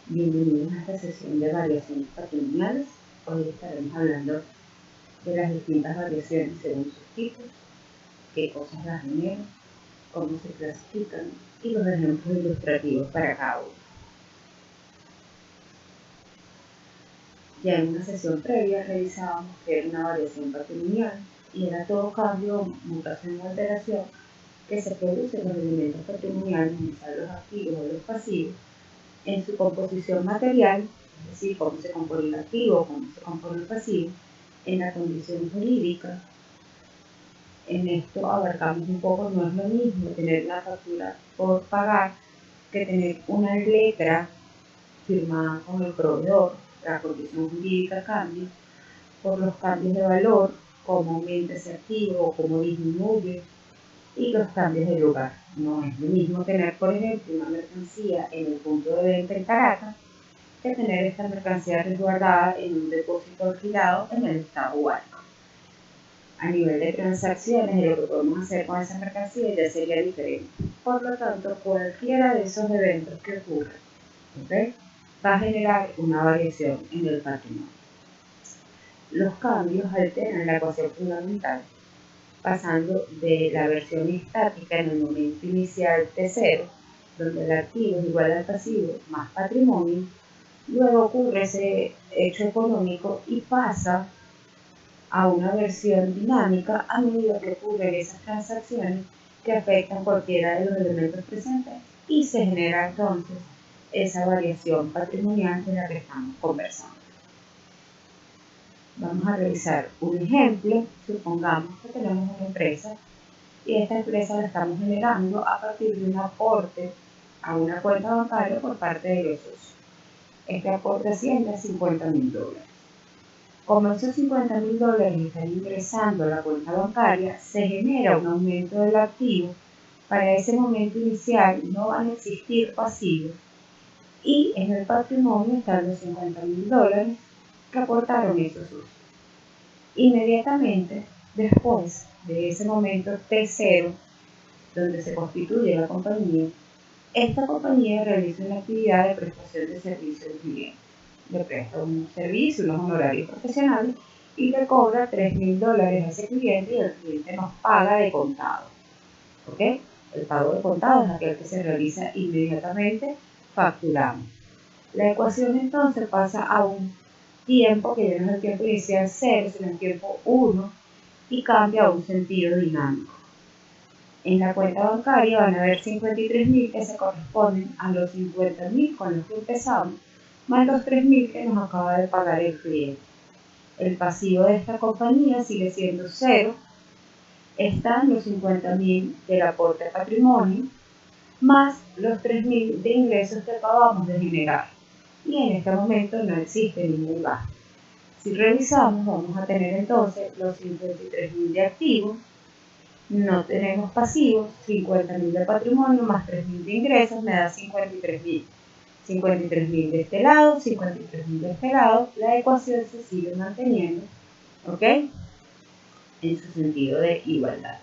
Bienvenidos a esta sesión de variaciones patrimoniales. Hoy estaremos hablando de las distintas variaciones según sus tipos, qué cosas las generan, cómo se clasifican y los ejemplos ilustrativos para cada uno. Ya en una sesión previa revisábamos que era una variación patrimonial y era todo cambio, mutación o alteración que se produce en los elementos patrimoniales, en los activos o los pasivos, en su composición material, es decir, cómo se compone el activo, cómo se compone el pasivo, en la condición jurídica. En esto abarcamos un poco, no es lo mismo tener una factura por pagar que tener una letra firmada con el proveedor. La condición jurídica cambia por los cambios de valor, cómo aumenta ese activo o cómo disminuye, y los cambios de lugar. No es lo mismo tener, por ejemplo, una mercancía en el punto de venta en Caracas que tener esta mercancía resguardada en un depósito alquilado en el estado Huasco. A nivel de transacciones, lo que podemos hacer con esa mercancía ya sería diferente. Por lo tanto, cualquiera de esos eventos que ocurran, ¿okay?, va a generar una variación en el patrimonio. Los cambios alteran la ecuación fundamental, pasando de la versión estática en el momento inicial T0, donde el activo es igual al pasivo más patrimonio. Luego ocurre ese hecho económico y pasa a una versión dinámica a medida que ocurren esas transacciones que afectan cualquiera de los elementos presentes y se genera entonces esa variación patrimonial de la que estamos conversando. Vamos a revisar un ejemplo. Supongamos que tenemos una empresa y esta empresa la estamos generando a partir de un aporte a una cuenta bancaria por parte de los socios. Este aporte asciende a $50.000. Como esos $50.000 están ingresando a la cuenta bancaria, se genera un aumento del activo. Para ese momento inicial no van a existir pasivos y en el patrimonio están los $50.000 que aportaron esos socios. Inmediatamente después de ese momento T0, donde se constituye la compañía, esta compañía realiza una actividad de prestación de servicio al cliente. Le presta un servicio, unos honorarios profesionales y le cobra $3.000 a ese cliente y el cliente nos paga de contado. ¿Ok? El pago de contado es aquel que se realiza inmediatamente facturando. La ecuación entonces pasa a un tiempo que ya no es el tiempo inicial 0, sino el tiempo 1 y cambia a un sentido dinámico. En la cuenta bancaria van a haber 53.000 que se corresponden a los 50.000 con los que empezamos, más los 3.000 que nos acaba de pagar el cliente. El pasivo de esta compañía sigue siendo 0. Están los 50.000 del aporte de patrimonio, más los 3.000 de ingresos que acabamos de generar. Y en este momento no existe ningún gasto. Si revisamos, vamos a tener entonces los 53.000 de activos. No tenemos pasivos, 50.000 de patrimonio más 3.000 de ingresos me da 53.000. 53.000 de este lado, 53.000 de este lado, la ecuación se sigue manteniendo, ¿ok?, en su sentido de igualdad.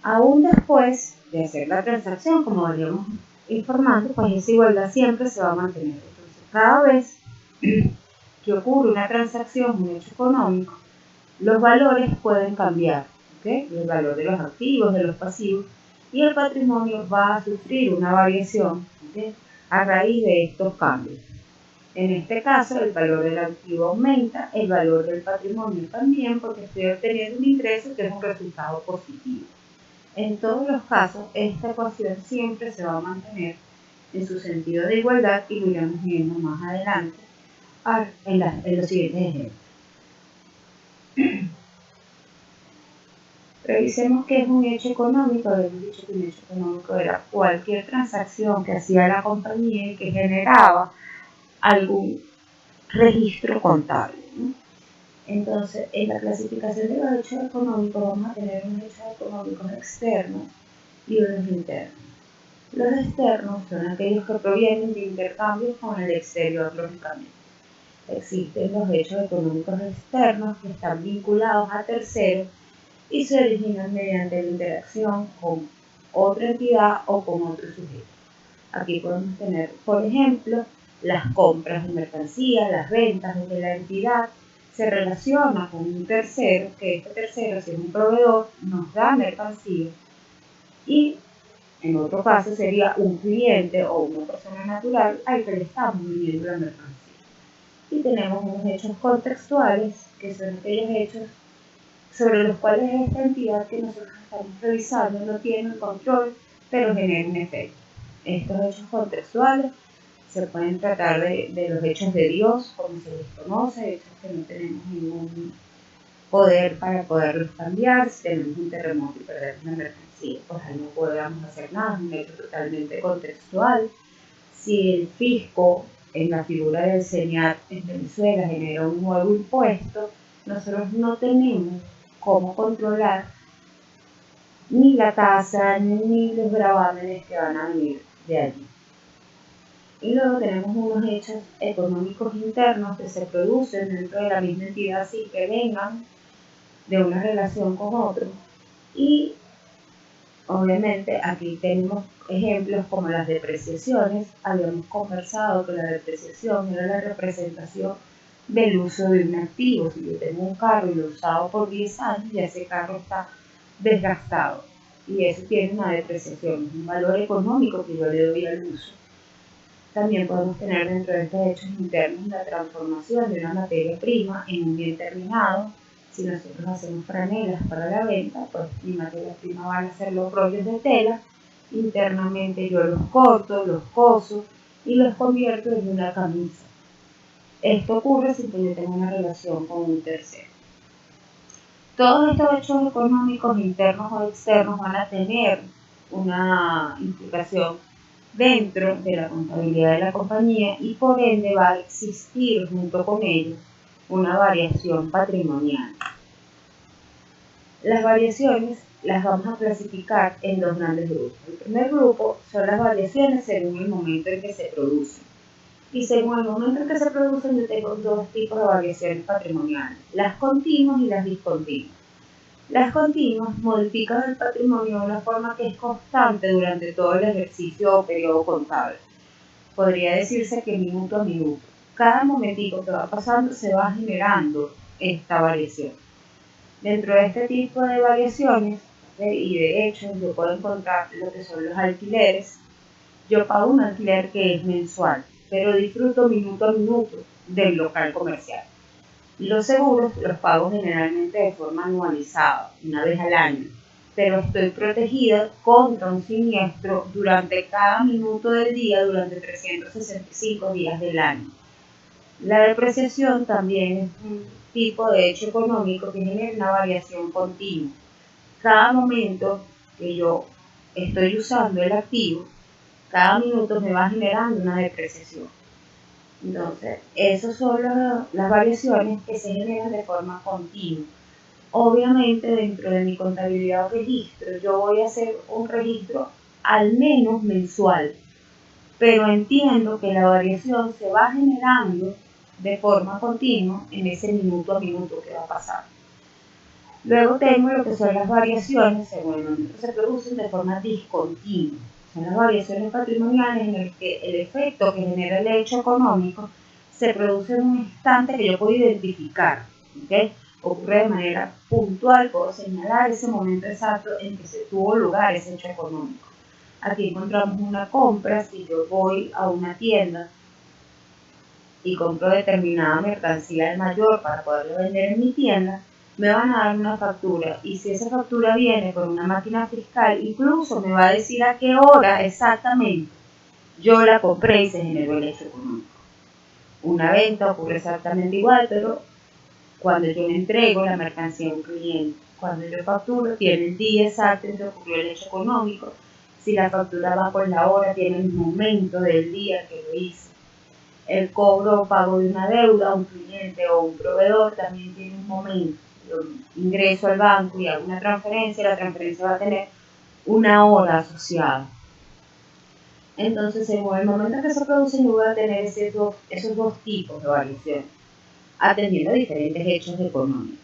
Aún después de hacer la transacción, como veníamos informando, pues esa igualdad siempre se va a mantener. Entonces, cada vez que ocurre una transacción, un hecho económico, los valores pueden cambiar. ¿Okay? El valor de los activos, de los pasivos, y el patrimonio va a sufrir una variación, ¿okay?, a raíz de estos cambios. En este caso, el valor del activo aumenta, el valor del patrimonio también, porque estoy obteniendo un ingreso que es un resultado positivo. En todos los casos, esta ecuación siempre se va a mantener en su sentido de igualdad y lo iremos viendo más adelante en los siguientes ejemplos. Revisemos qué es un hecho económico. Habíamos dicho que un hecho económico era cualquier transacción que hacía la compañía y que generaba algún registro contable, ¿no? Entonces, en la clasificación de los hechos económicos vamos a tener unos hechos económicos externos y unos internos. Los externos son aquellos que provienen de intercambios con el exterior, lógicamente. Existen los hechos económicos externos que están vinculados a terceros y se originan mediante la interacción con otra entidad o con otro sujeto. Aquí podemos tener, por ejemplo, las compras de mercancía, las ventas, donde la entidad se relaciona con un tercero, que este tercero, si es un proveedor, nos da mercancía, y en otro caso sería un cliente o una persona natural al que le estamos vendiendo la mercancía. Y tenemos unos hechos contextuales, que son aquellos hechos sobre los cuales esta entidad que nosotros estamos revisando no tiene el control, pero genera un efecto. Estos hechos contextuales se pueden tratar de los hechos de Dios, como se les conoce, hechos que no tenemos ningún poder para poderlos cambiar. Si tenemos un terremoto y perdemos una mercancía, pues ahí no podemos hacer nada, es un hecho totalmente contextual. Si el fisco, en la figura del SENIAT en Venezuela, genera un nuevo impuesto, nosotros no tenemos cómo controlar ni la tasa ni los gravámenes que van a venir de allí. Y luego tenemos unos hechos económicos internos que se producen dentro de la misma entidad sin que vengan de una relación con otro. Y obviamente aquí tenemos ejemplos como las depreciaciones. Habíamos conversado que la depreciación era la representación del uso de un activo. Si yo tengo un carro y lo he usado por 10 años, ya ese carro está desgastado. Y eso tiene una depreciación, un valor económico que yo le doy al uso. También podemos tener dentro de estos hechos internos la transformación de una materia prima en un bien terminado. Si nosotros hacemos franelas para la venta, pues mi materia prima van a ser los rollos de tela. Internamente yo los corto, los coso y los convierto en una camisa. Esto ocurre sin que yo tenga una relación con un tercero. Todos estos hechos económicos internos o externos van a tener una implicación dentro de la contabilidad de la compañía y por ende va a existir junto con ello una variación patrimonial. Las variaciones las vamos a clasificar en dos grandes grupos. El primer grupo son las variaciones según el momento en que se producen. Y según el momento en que se producen, yo tengo dos tipos de variaciones patrimoniales, las continuas y las discontinuas. Las continuas modifican el patrimonio de una forma que es constante durante todo el ejercicio o periodo contable. Podría decirse que minuto a minuto, cada momentico que va pasando se va generando esta variación. Dentro de este tipo de variaciones, y de hecho yo puedo encontrar lo que son los alquileres. Yo pago un alquiler que es mensual, pero disfruto minuto a minuto del local comercial. Los seguros los pago generalmente de forma anualizada, una vez al año, pero estoy protegida contra un siniestro durante cada minuto del día durante 365 días del año. La depreciación también es un tipo de hecho económico que genera una variación continua. Cada momento que yo estoy usando el activo, cada minuto me va generando una depreciación. Entonces, esas son las variaciones que se generan de forma continua. Obviamente, dentro de mi contabilidad o registro, yo voy a hacer un registro al menos mensual, pero entiendo que la variación se va generando de forma continua en ese minuto a minuto que va a pasar. Luego tengo lo que son las variaciones, según el momento que se producen de forma discontinua. Son las variaciones patrimoniales en las que el efecto que genera el hecho económico se produce en un instante que yo puedo identificar. ¿Okay? Ocurre de manera puntual, puedo señalar ese momento exacto en que se tuvo lugar ese hecho económico. Aquí encontramos una compra. Si yo voy a una tienda y compro determinada mercancía al mayor para poderlo vender en mi tienda, me van a dar una factura, y si esa factura viene por una máquina fiscal, incluso me va a decir a qué hora exactamente yo la compré y se generó el hecho económico. Una venta ocurre exactamente igual, pero cuando yo le entrego la mercancía a un cliente, cuando yo facturo, tiene el día exacto en que ocurrió el hecho económico. Si la factura va por la hora, tiene el momento del día que lo hice. El cobro o pago de una deuda a un cliente o un proveedor también tiene un momento. Yo ingreso al banco y hago una transferencia, la transferencia va a tener una hora asociada. Entonces, según el momento en que se produce, yo voy a tener esos dos tipos de variaciones, atendiendo a diferentes hechos económicos.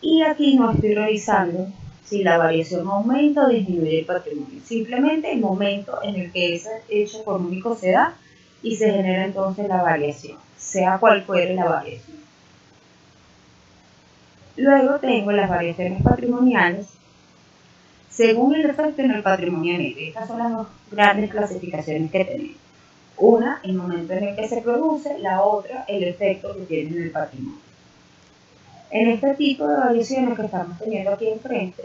Y aquí no estoy revisando si la variación aumenta o disminuye el patrimonio, simplemente el momento en el que ese hecho económico se da y se genera entonces la variación, sea cual fuere la variación. Luego tengo las variaciones patrimoniales según el efecto en el patrimonio neto. Estas son las dos grandes clasificaciones que tenemos. Una, el momento en el que se produce, la otra, el efecto que tiene en el patrimonio. En este tipo de variaciones que estamos teniendo aquí enfrente,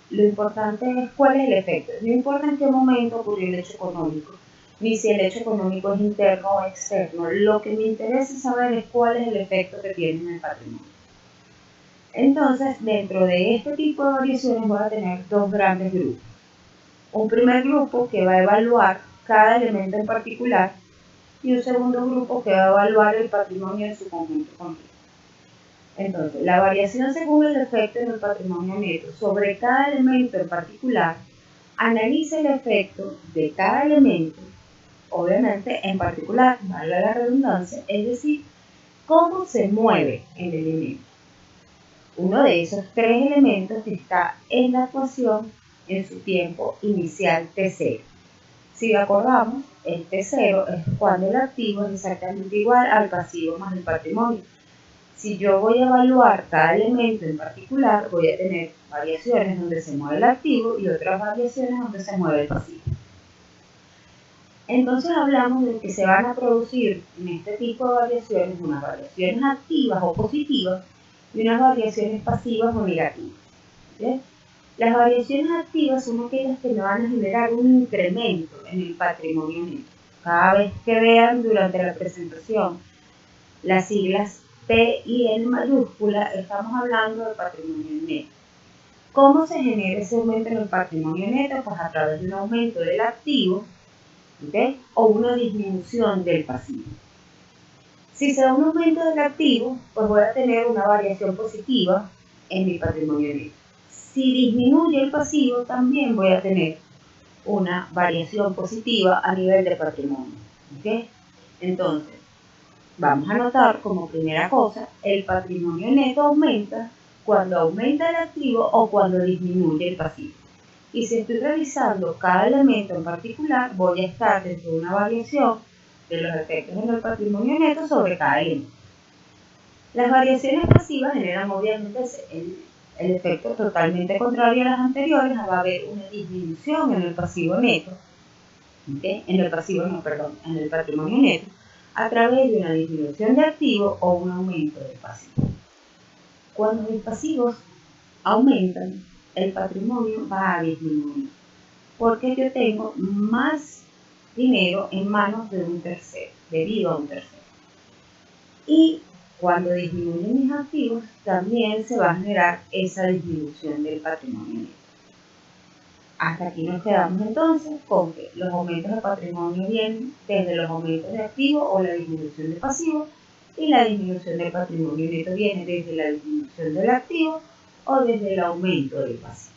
lo importante es cuál es el efecto. No importa en qué momento ocurrió el hecho económico, ni si el hecho económico es interno o externo. Lo que me interesa saber es cuál es el efecto que tiene en el patrimonio. Entonces, dentro de este tipo de variaciones voy a tener dos grandes grupos. Un primer grupo que va a evaluar cada elemento en particular y un segundo grupo que va a evaluar el patrimonio en su conjunto completo. Entonces, la variación según el efecto en el patrimonio neto sobre cada elemento en particular analiza el efecto de cada elemento, obviamente en particular, valga la redundancia, es decir, cómo se mueve el elemento. Uno de esos tres elementos que está en la ecuación en su tiempo inicial T0. Si acordamos, el T0 es cuando el activo es exactamente igual al pasivo más el patrimonio. Si yo voy a evaluar cada elemento en particular, voy a tener variaciones donde se mueve el activo y otras variaciones donde se mueve el pasivo. Entonces hablamos de que se van a producir en este tipo de variaciones unas variaciones activas o positivas y unas variaciones pasivas o negativas. ¿Sí? Las variaciones activas son aquellas que me van a generar un incremento en el patrimonio neto. Cada vez que vean durante la presentación las siglas P y N mayúscula, estamos hablando del patrimonio neto. ¿Cómo se genera ese aumento en el patrimonio neto? Pues a través de un aumento del activo, ¿okay? O una disminución del pasivo. Si se da un aumento del activo, pues voy a tener una variación positiva en mi patrimonio neto. Si disminuye el pasivo, también voy a tener una variación positiva a nivel de patrimonio. ¿Okay? Entonces, vamos a notar como primera cosa, el patrimonio neto aumenta cuando aumenta el activo o cuando disminuye el pasivo. Y si estoy revisando cada elemento en particular, voy a estar dentro de una variación de los efectos en el patrimonio neto sobre cada elemento. Las variaciones pasivas generan obviamente el efecto totalmente contrario a las anteriores. Va a haber una disminución en el pasivo neto, ¿okay? En el patrimonio neto, a través de una disminución de activo o un aumento del pasivo. Cuando mis pasivos aumentan, el patrimonio va a disminuir, porque yo tengo más dinero en manos de un tercero, debido a un tercero. Y cuando disminuyen mis activos, también se va a generar esa disminución del patrimonio neto. Hasta aquí nos quedamos entonces con que los aumentos de patrimonio vienen desde los aumentos de activos o la disminución de pasivos, y la disminución del patrimonio neto viene desde la disminución del activo o desde el aumento del pasivo.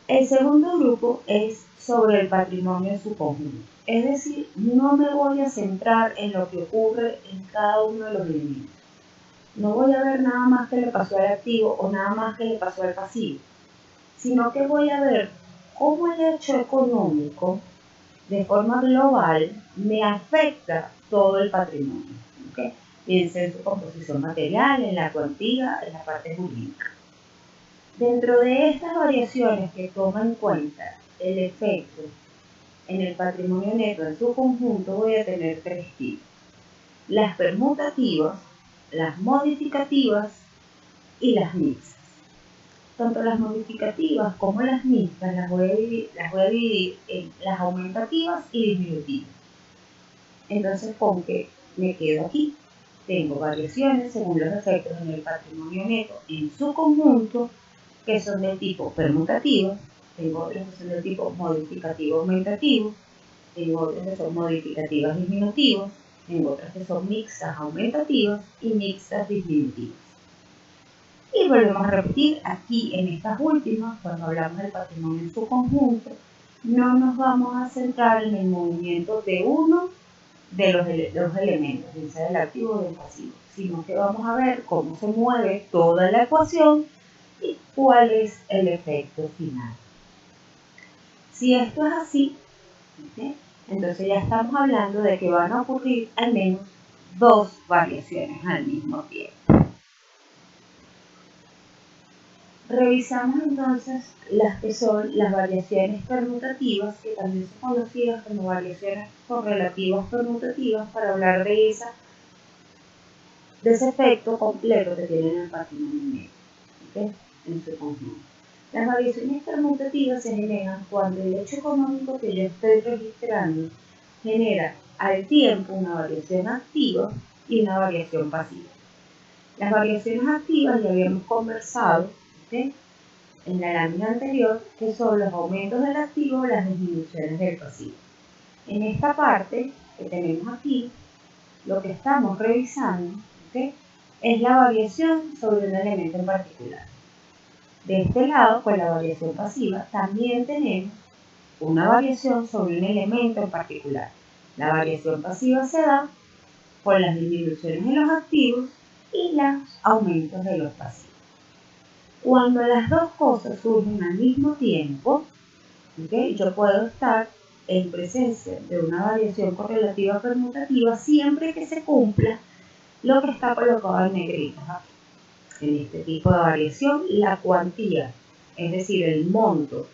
El segundo grupo es sobre el patrimonio en su conjunto. Es decir, no me voy a centrar en lo que ocurre en cada uno de los elementos. No voy a ver nada más que le pasó al activo o nada más que le pasó al pasivo, sino que voy a ver cómo el hecho económico de forma global me afecta todo el patrimonio, ¿okay? Bien sea en su composición material, en la cuantía, en la parte jurídica. Dentro de estas variaciones que toman en cuenta el efecto en el patrimonio neto en su conjunto, voy a tener tres tipos: las permutativas, las modificativas y las mixtas. Tanto las modificativas como las mixtas las voy a dividir en las aumentativas y disminutivas. Entonces, ¿con qué me quedo aquí? Tengo variaciones según los efectos en el patrimonio neto en su conjunto, que son del tipo permutativo. Tengo otros que son del tipo modificativo aumentativo. Tengo otros que son modificativas disminutivas. Tengo otras que son mixtas aumentativas y mixtas disminutivas. Y volvemos a repetir, aquí en estas últimas, cuando hablamos del patrimonio en su conjunto, no nos vamos a centrar en el movimiento de uno de los elementos, ya sea del activo o del pasivo, sino que vamos a ver cómo se mueve toda la ecuación y cuál es el efecto final. Si esto es así, ¿okay? Entonces ya estamos hablando de que van a ocurrir al menos dos variaciones al mismo tiempo. Revisamos entonces las que son las variaciones permutativas, que también son conocidas como variaciones correlativas permutativas, para hablar de ese efecto completo que tienen el patrimonio medio, ¿okay? En su conjunto. Las variaciones permutativas se generan cuando el hecho económico que yo estoy registrando genera al tiempo una variación activa y una variación pasiva. Las variaciones activas ya habíamos conversado, ¿okay?, en la lámina anterior, que son los aumentos del activo o las disminuciones del pasivo. En esta parte que tenemos aquí, lo que estamos revisando, ¿okay?, es la variación sobre un elemento en particular. De este lado, con la variación pasiva, también tenemos una variación sobre un elemento en particular. La variación pasiva se da por las disminuciones de los activos y los aumentos de los pasivos. Cuando las dos cosas surgen al mismo tiempo, ¿okay?, yo puedo estar en presencia de una variación correlativa permutativa siempre que se cumpla lo que está colocado en negritas aquí. En este tipo de variación, la cuantía, es decir, el monto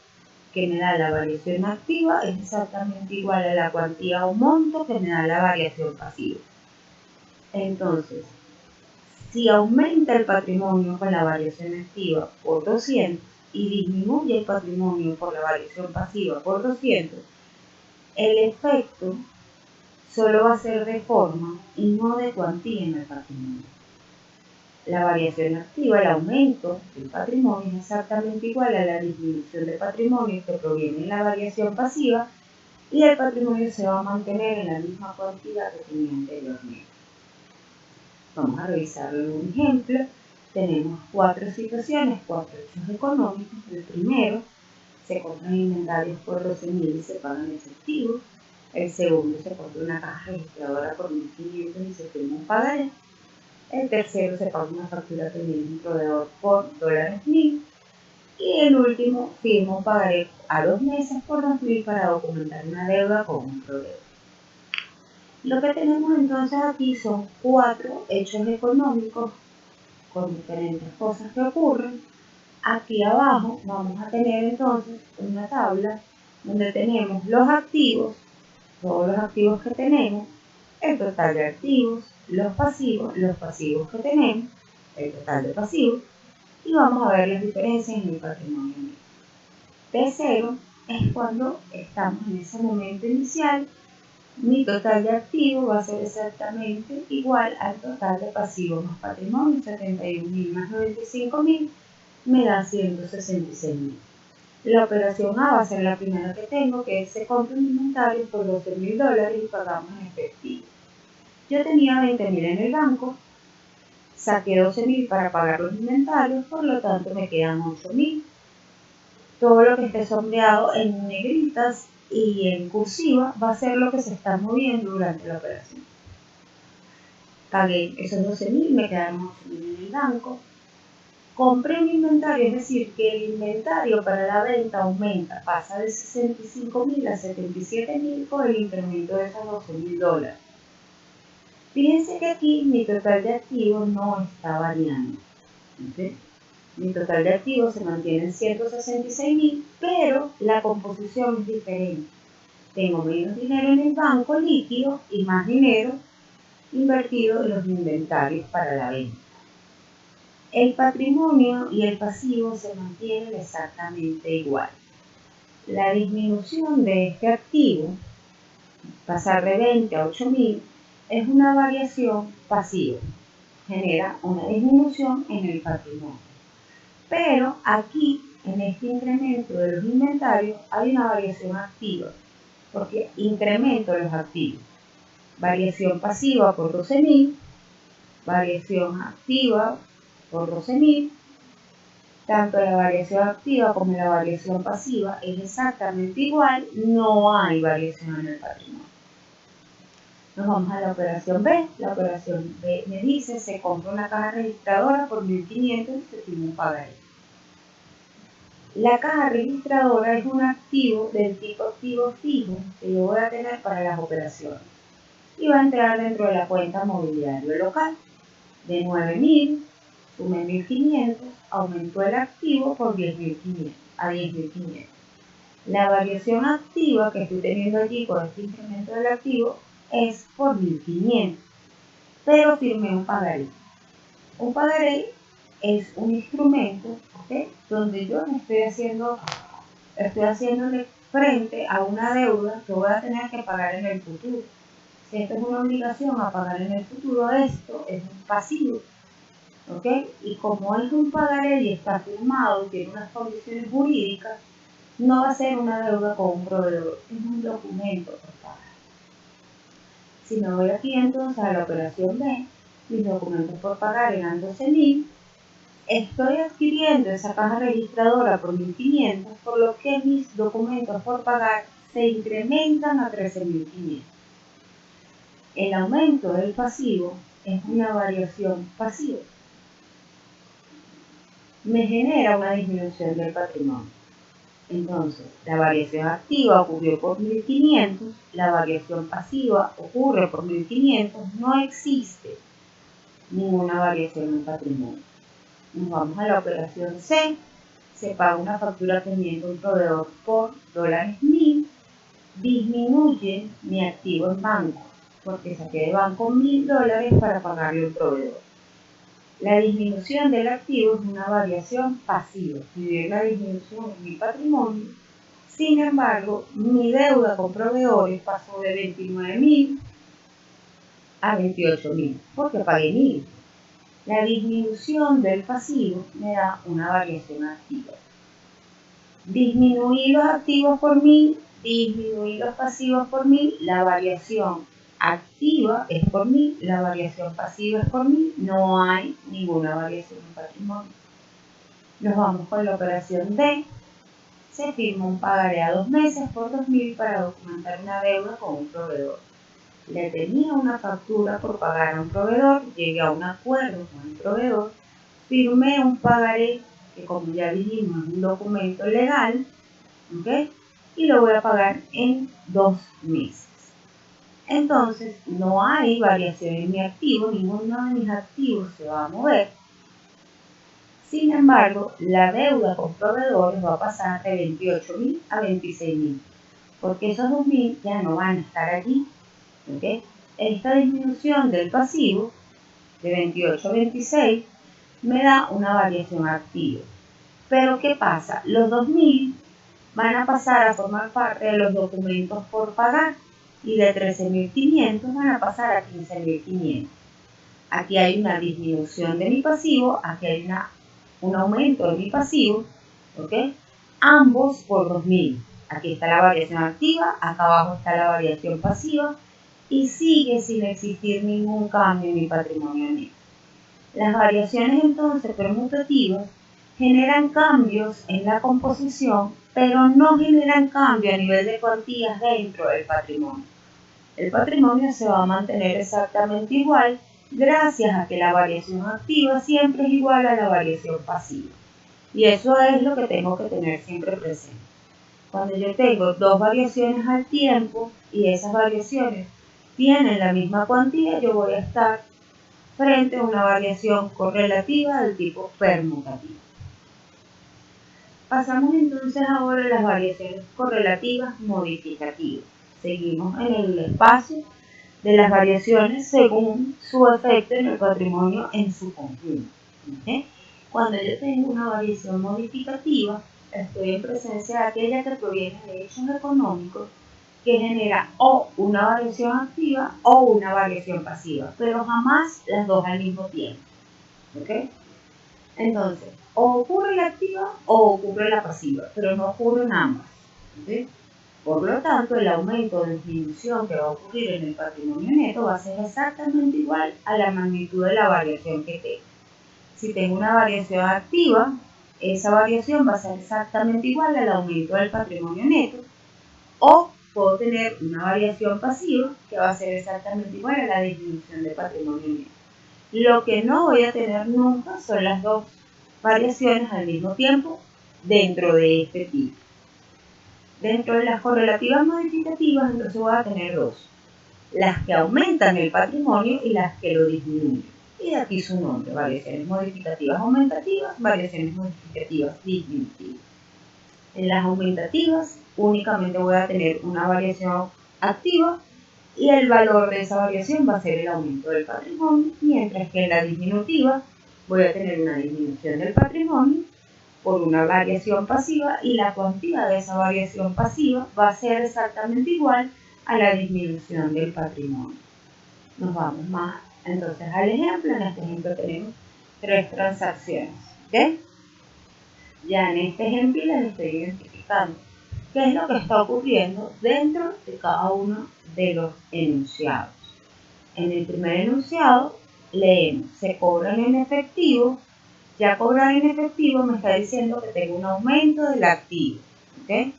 que me da la variación activa es exactamente igual a la cuantía o monto que me da la variación pasiva. Entonces, si aumenta el patrimonio con la variación activa por 200 y disminuye el patrimonio por la variación pasiva por 200, el efecto solo va a ser de forma y no de cuantía en el patrimonio. La variación activa, el aumento del patrimonio, es exactamente igual a la disminución de patrimonio que proviene en la variación pasiva, y el patrimonio se va a mantener en la misma cantidad que tenía anteriormente. Vamos a revisarlo en un ejemplo. Tenemos 4 situaciones, 4 hechos económicos. El primero, se compran inventarios por 12.000 y se pagan efectivo. El segundo, se compra una caja registradora por 1.500 y se firma un pagaré. El tercero, se paga una factura que viene un proveedor por $1.000. Y el último, firma un pagaré a 2 meses por 2.000 para documentar una deuda con un proveedor. Lo que tenemos entonces aquí son 4 hechos económicos con diferentes cosas que ocurren. Aquí abajo vamos a tener entonces una tabla donde tenemos los activos, todos los activos que tenemos, el total de activos, los pasivos que tenemos, el total de pasivos, y vamos a ver las diferencias en el patrimonio neto. T0 es cuando estamos en ese momento inicial. Mi total de activos va a ser exactamente igual al total de pasivos más patrimonio. 71.000 más 95.000 me da 166.000. La operación A va a ser la primera que tengo, que es: se compra un inventario por $12.000 y pagamos en efectivo. Yo tenía 20.000 en el banco, saqué 12.000 para pagar los inventarios, por lo tanto me quedan 8.000. Todo lo que esté sombreado en negritas y en cursiva va a ser lo que se está moviendo durante la operación. Pagué esos 12.000, me quedaron 8.000 en el banco. Compré un inventario, es decir, que el inventario para la venta aumenta, pasa de 65.000 a 77.000 por el incremento de esos $12.000. Fíjense que aquí mi total de activos no está variando, ¿okay? Mi total de activos se mantiene en 166.000, pero la composición es diferente. Tengo menos dinero en el banco líquido y más dinero invertido en los inventarios para la venta. El patrimonio y el pasivo se mantienen exactamente igual. La disminución de este activo, pasar de 20 a 8.000, es una variación pasiva. Genera una disminución en el patrimonio. Pero aquí, en este incremento de los inventarios, hay una variación activa, porque incremento los activos. Variación pasiva por 12.000, variación activa por 12.000. Tanto la variación activa como la variación pasiva es exactamente igual, no hay variación en el patrimonio. Nos vamos a la operación B. La operación B me dice: se compra una caja registradora por 1.500 y se firma un pagaré. La caja registradora es un activo del tipo activo fijo que yo voy a tener para las operaciones y va a entrar dentro de la cuenta mobiliario local. De 9.000, sumé 1.500, aumentó el activo por 10.500 a 10.500. La variación activa que estoy teniendo allí con este incremento del activo es por 1.500, pero firmé un pagaré. Un pagaré es un instrumento, ¿okay?, donde yo me estoy haciéndole frente a una deuda que voy a tener que pagar en el futuro. Si esto es una obligación a pagar en el futuro, esto es un pasivo, ¿ok? Y como es un pagaré y está firmado y tiene unas condiciones jurídicas, no va a ser una deuda con un proveedor, es un documento por pagar. Si me voy aquí entonces a la operación B, mis documentos por pagar eran 12.000, estoy adquiriendo esa caja registradora por 1.500, por lo que mis documentos por pagar se incrementan a 13.500. El aumento del pasivo es una variación pasiva. Me genera una disminución del patrimonio. Entonces, la variación activa ocurrió por 1.500, la variación pasiva ocurre por 1.500, no existe ninguna variación en patrimonio. Nos vamos a la operación C, se paga una factura pendiente a un proveedor por $1.000, disminuye mi activo en banco, porque saqué de banco $1.000 para pagarle a un proveedor. La disminución del activo es una variación pasiva, si bien la disminución en mi patrimonio. Sin embargo, mi deuda con proveedores pasó de 29.000 a 28.000, porque pagué 1.000. La disminución del pasivo me da una variación activa. Disminuí los activos por 1.000, disminuí los pasivos por 1.000, la variación activa es por 1.000, la variación pasiva es por 1.000, no hay ninguna variación en patrimonio. Nos vamos con la operación D. Se firma un pagaré a 2 meses por 2.000 para documentar una deuda con un proveedor. Le tenía una factura por pagar a un proveedor, llegué a un acuerdo con el proveedor, firmé un pagaré que, como ya dijimos, es un documento legal, ¿ok?, y lo voy a pagar en 2 meses. Entonces, no hay variación en mi activo, ninguno de mis activos se va a mover. Sin embargo, la deuda con proveedores va a pasar de 28.000 a 26.000, porque esos 2.000 ya no van a estar allí, ¿ok? Esta disminución del pasivo de 28 a 26 me da una variación activa. Pero ¿qué pasa? Los 2.000 van a pasar a formar parte de los documentos por pagar y de 13.500 van a pasar a 15.500. Aquí hay una disminución de mi pasivo, aquí hay un aumento de mi pasivo, ¿ok? Ambos por 2.000. Aquí está la variación activa, acá abajo está la variación pasiva y sigue sin existir ningún cambio en mi patrimonio neto. Las variaciones entonces permutativas generan cambios en la composición, pero no generan cambio a nivel de cuantías dentro del patrimonio. El patrimonio se va a mantener exactamente igual gracias a que la variación activa siempre es igual a la variación pasiva. Y eso es lo que tengo que tener siempre presente. Cuando yo tengo dos variaciones al tiempo y esas variaciones tienen la misma cuantía, yo voy a estar frente a una variación correlativa del tipo permutativo. Pasamos entonces ahora a las variaciones correlativas modificativas. Seguimos en el espacio de las variaciones según su efecto en el patrimonio en su conjunto. ¿Okay? Cuando yo tengo una variación modificativa, estoy en presencia de aquella que proviene de hechos económicos que genera o una variación activa o una variación pasiva, pero jamás las dos al mismo tiempo. ¿Okay? Entonces, o ocurre la activa o ocurre la pasiva, pero no ocurren ambas. ¿Okay? Por lo tanto, el aumento o disminución que va a ocurrir en el patrimonio neto va a ser exactamente igual a la magnitud de la variación que tengo. Si tengo una variación activa, esa variación va a ser exactamente igual al aumento del patrimonio neto, o puedo tener una variación pasiva que va a ser exactamente igual a la disminución del patrimonio neto. Lo que no voy a tener nunca son las dos variaciones al mismo tiempo dentro de este tipo. Dentro de las correlativas modificativas, entonces voy a tener dos: las que aumentan el patrimonio y las que lo disminuyen. Y de aquí su nombre: variaciones modificativas aumentativas, variaciones modificativas disminutivas. En las aumentativas únicamente voy a tener una variación activa y el valor de esa variación va a ser el aumento del patrimonio, mientras que en la disminutiva voy a tener una disminución del patrimonio por una variación pasiva y la cuantía de esa variación pasiva va a ser exactamente igual a la disminución del patrimonio. Nos vamos más entonces al ejemplo. En este ejemplo tenemos 3 transacciones. ¿Ok? Ya en este ejemplo les estoy identificando qué es lo que está ocurriendo dentro de cada uno de los enunciados. En el primer enunciado leemos: se cobran en efectivo. Ya cobrar en efectivo me está diciendo que tengo un aumento del activo. ¿Ok?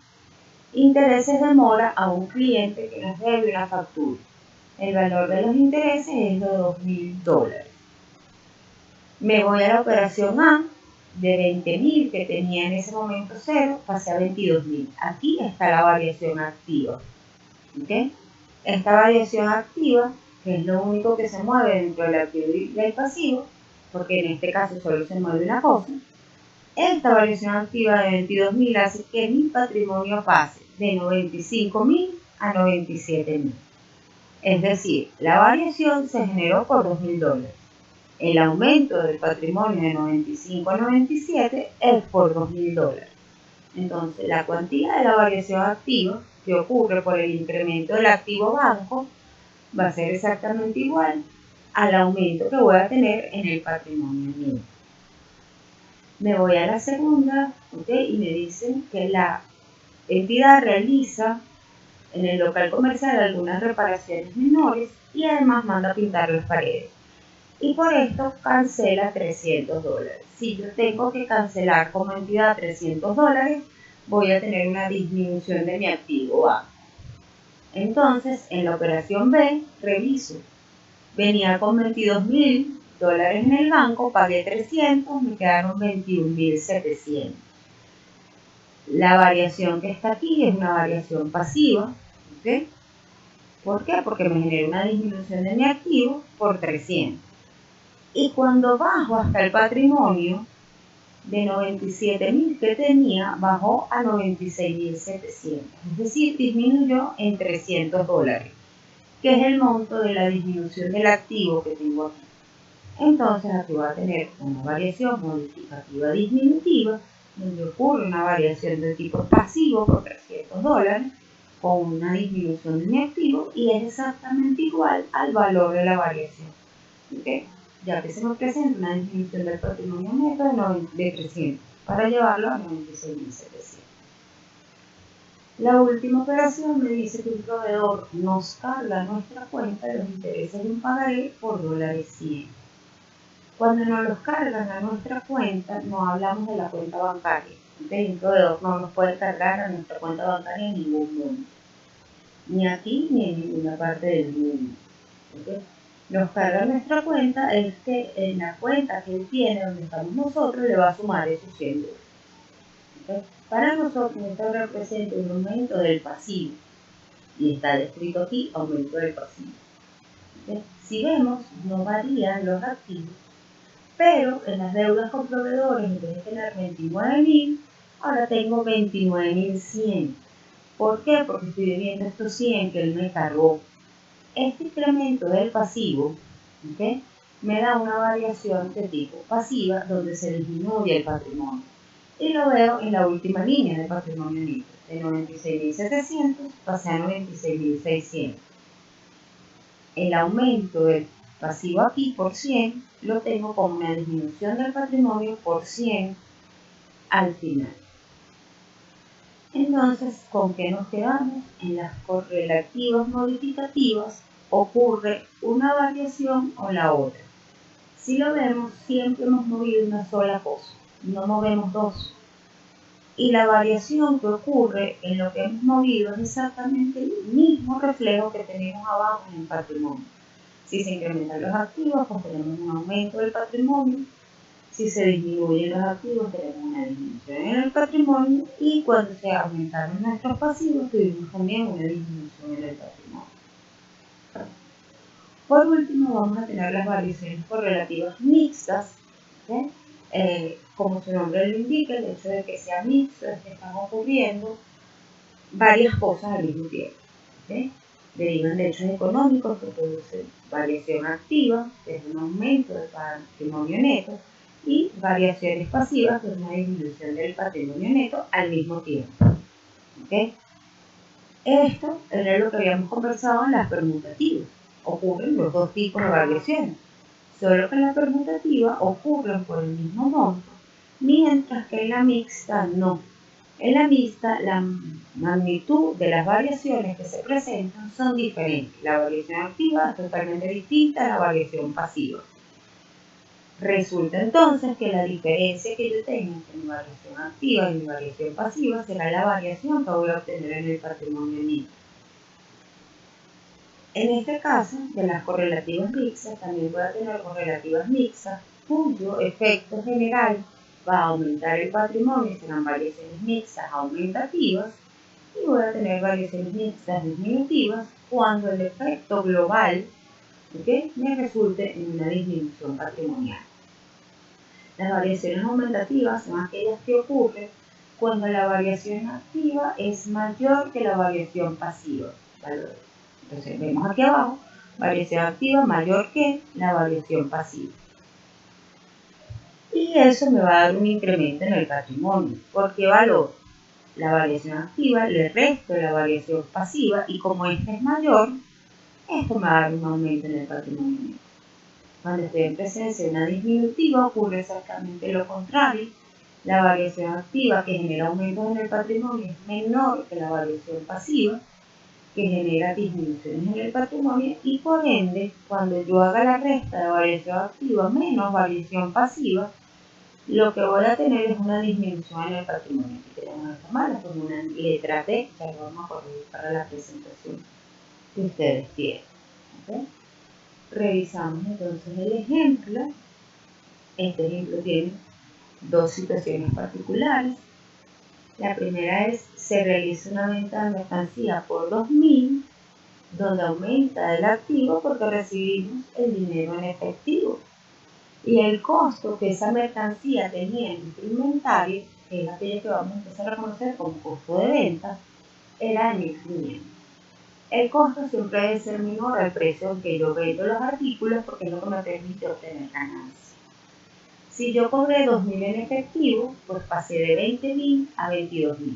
Intereses de mora a un cliente que nos debe una factura. El valor de los intereses es de $2.000. Me voy a la operación A. De 20.000 que tenía en ese momento 0, pasé a 22.000. Aquí está la variación activa. ¿Ok? Esta variación activa, que es lo único que se mueve dentro del activo y del pasivo, porque en este caso solo se mueve una cosa, esta variación activa de 22.000 hace que mi patrimonio pase de 95.000 a 97.000. Es decir, la variación se generó por $2.000. El aumento del patrimonio de 95 a 97 es por $2.000. Entonces, la cuantía de la variación activa que ocurre por el incremento del activo banco va a ser exactamente igual al aumento que voy a tener en el patrimonio mío. Me voy a la segunda, ¿ok? Y me dicen que la entidad realiza en el local comercial algunas reparaciones menores y además manda a pintar las paredes. Y por esto cancela $300. Si yo tengo que cancelar como entidad $300, voy a tener una disminución de mi activo A. Entonces, en la operación B, reviso. Venía con $22.000 en el banco, pagué 300, me quedaron 21.700. La variación que está aquí es una variación pasiva. ¿Ok? ¿Por qué? Porque me genera una disminución de mi activo por 300. Y cuando bajo hasta el patrimonio, de 97.000 que tenía, bajó a 96.700. Es decir, disminuyó en $300, que es el monto de la disminución del activo que tengo aquí. Entonces aquí voy a tener una variación modificativa disminutiva, donde ocurre una variación de tipo pasivo por $300, con una disminución de mi activo, y es exactamente igual al valor de la variación. ¿Okay? Ya que se me presenta una disminución del patrimonio neto de 300 para llevarlo a 96.700. La última operación me dice que un proveedor nos carga a nuestra cuenta los intereses de un pagaré por $100. Cuando nos los cargan a nuestra cuenta, no hablamos de la cuenta bancaria. ¿Okay? Un proveedor no nos puede cargar a nuestra cuenta bancaria en ningún mundo, ni aquí ni en ninguna parte del mundo. ¿Okay? Nos carga nuestra cuenta es que en la cuenta que él tiene, donde estamos nosotros, le va a sumar esos $100. ¿Okay? Para nosotros esto representa un aumento del pasivo y está descrito aquí: aumento del pasivo. ¿Okay? Si vemos, no varían los activos, pero en las deudas con proveedores, en vez de tener 29.000, ahora tengo 29.100. ¿Por qué? Porque estoy debiendo estos 100 que él me cargó. Este incremento del pasivo, ¿okay?, me da una variación de tipo pasiva donde se disminuye el patrimonio. Y lo veo en la última línea de patrimonio neto. De 96.700 pasé a 96.600. El aumento del pasivo aquí por 100 lo tengo como una disminución del patrimonio por 100 al final. Entonces, ¿con qué nos quedamos? En las correlativas modificativas ocurre una variación o la otra. Si lo vemos, siempre hemos movido una sola cosa, no movemos dos. Y la variación que ocurre en lo que hemos movido es exactamente el mismo reflejo que tenemos abajo en el patrimonio. Si se incrementan los activos, pues tenemos un aumento del patrimonio. Si se disminuyen los activos, tenemos una disminución en el patrimonio, y cuando se aumentaron nuestros pasivos, tuvimos también una disminución en el patrimonio. Por último, vamos a tener las variaciones correlativas mixtas, ¿okay? Como su nombre lo indica, el hecho de que sea mixto es que están ocurriendo varias cosas al mismo tiempo, ¿okay? Derivan de hechos económicos que producen variación activa, que es un aumento del patrimonio neto, y variaciones pasivas, que es una disminución del patrimonio neto al mismo tiempo, ¿okay? Esto era lo que habíamos conversado en las permutativas. Ocurren los dos tipos de variaciones, solo que en la permutativa ocurren por el mismo monto, mientras que en la mixta no. En la mixta, la magnitud de las variaciones que se presentan son diferentes. La variación activa es totalmente distinta a la variación pasiva. Resulta entonces que la diferencia que yo tengo entre mi variación activa y mi variación pasiva será la variación que voy a obtener en el patrimonio neto. En este caso, de las correlativas mixtas, también voy a tener correlativas mixtas, cuyo efecto general va a aumentar el patrimonio, serán variaciones mixtas aumentativas, y voy a tener variaciones mixtas disminutivas cuando el efecto global, ¿okay?, me resulte en una disminución patrimonial. Las variaciones aumentativas son aquellas que ocurren cuando la variación activa es mayor que la variación pasiva. Entonces vemos aquí abajo, variación activa mayor que la variación pasiva. Y eso me va a dar un incremento en el patrimonio. ¿Por qué valor? La variación activa le resto la variación pasiva, y como esta es mayor, esto me va a dar un aumento en el patrimonio neto. Cuando estoy en presencia de una disminutiva, ocurre exactamente lo contrario. La variación activa, que genera aumentos en el patrimonio, es menor que la variación pasiva, que genera disminuciones en el patrimonio, y por ende, cuando yo haga la resta de variación activa menos variación pasiva, lo que voy a tener es una disminución en el patrimonio. Aquí tenemos esta mala con una letra T, que lo vamos a corregir para la presentación que ustedes tienen. ¿Okay? Revisamos entonces el ejemplo. Este ejemplo tiene dos situaciones particulares. La primera es, se realiza una venta de mercancía por 2.000, donde aumenta el activo porque recibimos el dinero en efectivo. Y el costo que esa mercancía tenía en nuestro inventario, que es aquello que vamos a empezar a conocer como costo de venta, era de 1.500. El costo siempre debe ser menor al precio en que yo vendo los artículos, porque es lo que me permite obtener ganancias. Si yo cobré 2.000 en efectivo, pues pasé de 20.000 a 22.000.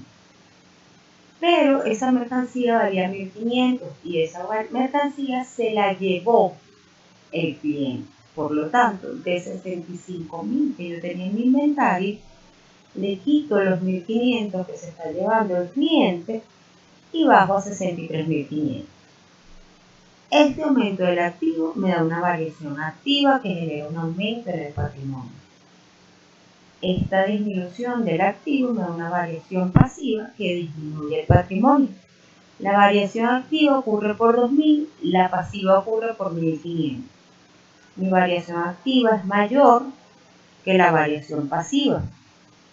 Pero esa mercancía valía 1.500 y esa mercancía se la llevó el cliente. Por lo tanto, de 65.000 que yo tenía en mi inventario, le quito los 1.500 que se está llevando el cliente y bajo a 63.500. Este aumento del activo me da una variación activa que genera un aumento en el patrimonio. Esta disminución del activo me da una variación pasiva que disminuye el patrimonio. La variación activa ocurre por 2.000, la pasiva ocurre por 1.500. Mi variación activa es mayor que la variación pasiva.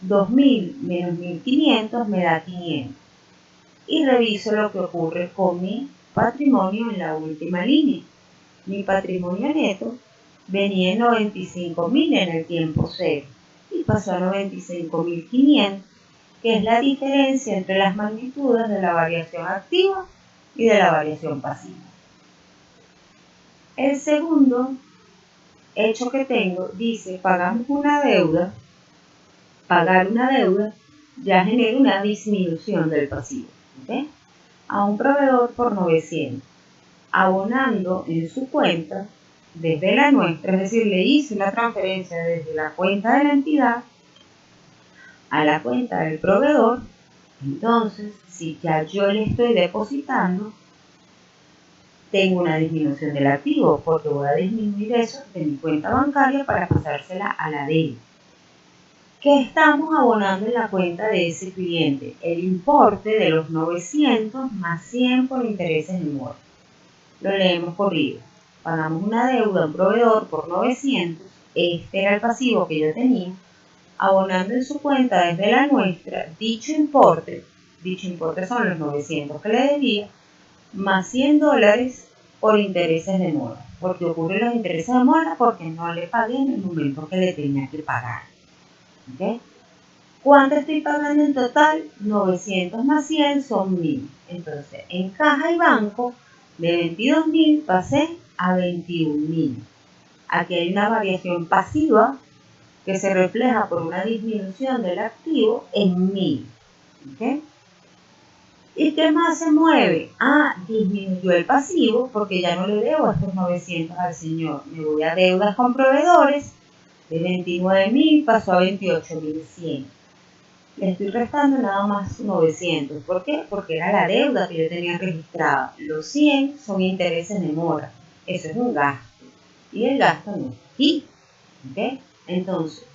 2.000 menos 1.500 me da 500. Y reviso lo que ocurre con mi patrimonio en la última línea. Mi patrimonio neto venía en 95.000 en el tiempo cero y pasó a 95.500, que es la diferencia entre las magnitudes de la variación activa y de la variación pasiva. El segundo hecho que tengo dice, pagamos una deuda. Pagar una deuda ya genera una disminución del pasivo. ¿Okay? A un proveedor por 900, abonando en su cuenta desde la nuestra, es decir, le hice una transferencia desde la cuenta de la entidad a la cuenta del proveedor. Entonces, si ya yo le estoy depositando, tengo una disminución del activo, porque voy a disminuir eso de mi cuenta bancaria para pasársela a la de él. ¿Qué estamos abonando en la cuenta de ese cliente? El importe de los 900 más 100 por intereses en mora. Lo leemos corrido. Pagamos una deuda a un proveedor por 900, este era el pasivo que yo tenía, abonando en su cuenta desde la nuestra dicho importe son los 900 que le debía, más $100 por intereses de mora. Porque ocurren los intereses de mora porque no le pagué en el momento que le tenía que pagar. ¿Okay? ¿Cuánto estoy pagando en total? 900 más 100 son 1000. Entonces, en caja y banco, de 22.000 pasé a 21.000. Aquí hay una variación pasiva que se refleja por una disminución del activo en 1000. ¿Okay? ¿Y qué más se mueve? Disminuyó el pasivo porque ya no le debo estos 900 al señor. Me voy a deudas con proveedores. De 29.000 pasó a 28.100. Le estoy restando nada más 900. ¿Por qué? Porque era la deuda que yo tenía registrada. Los 100 son intereses de mora. Eso es un gasto. Y el gasto no es aquí. ¿Okay? Entonces,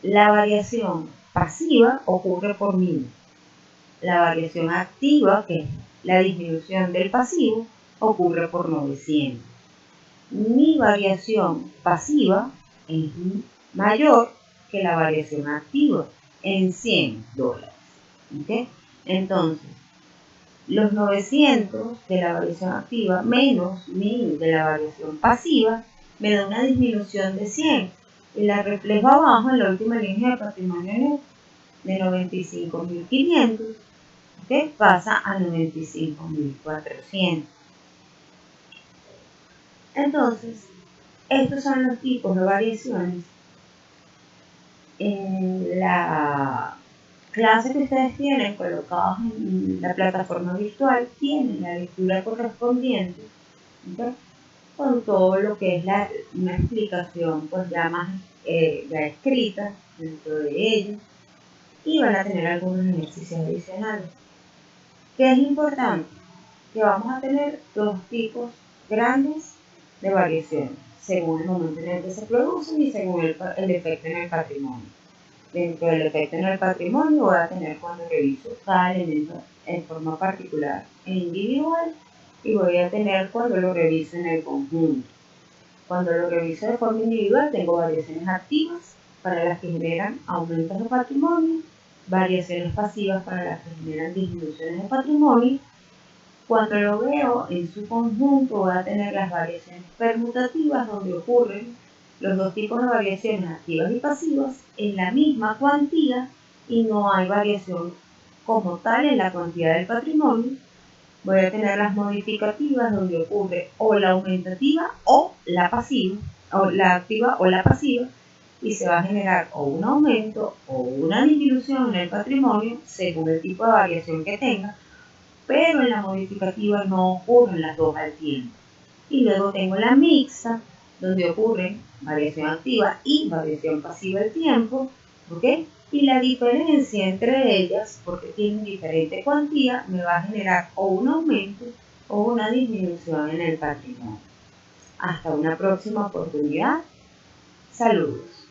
la variación pasiva ocurre por 1000. La variación activa, que es la disminución del pasivo, ocurre por 900. Mi variación pasiva es mayor que la variación activa en $100. ¿Okay? Entonces, los 900 de la variación activa menos 1000 de la variación pasiva me da una disminución de 100 y la reflejo abajo en la última línea de patrimonio neto de 95.500, que pasa a 95.400. Entonces, estos son los tipos de variaciones. En la clase que ustedes tienen colocados en la plataforma virtual, tienen la lectura correspondiente, ¿okay? Con todo lo que es una explicación pues ya más ya escrita dentro de ella, y van a tener algunos ejercicios adicionales. ¿Qué es importante? Que vamos a tener dos tipos grandes de variaciones, según el momento en el que se producen y según el efecto en el patrimonio. Dentro del efecto en el patrimonio voy a tener cuando reviso cada elemento en forma particular e individual, y voy a tener cuando lo reviso en el conjunto. Cuando lo reviso de forma individual tengo variaciones activas para las que generan aumentos de patrimonio, variaciones pasivas para las que generan disminuciones de patrimonio. Cuando lo veo en su conjunto voy a tener las variaciones permutativas, donde ocurren los dos tipos de variaciones activas y pasivas en la misma cuantía y no hay variación como tal en la cantidad del patrimonio. Voy a tener las modificativas, donde ocurre o la aumentativa o la pasiva, o la activa o la pasiva, y se va a generar o un aumento o una disminución en el patrimonio según el tipo de variación que tenga, pero en la modificativa no ocurren las dos al tiempo. Y luego tengo la mixta, donde ocurren variación activa y variación pasiva al tiempo, ¿ok? Y la diferencia entre ellas, porque tienen diferente cuantía, me va a generar o un aumento o una disminución en el patrimonio. Hasta una próxima oportunidad. Saludos.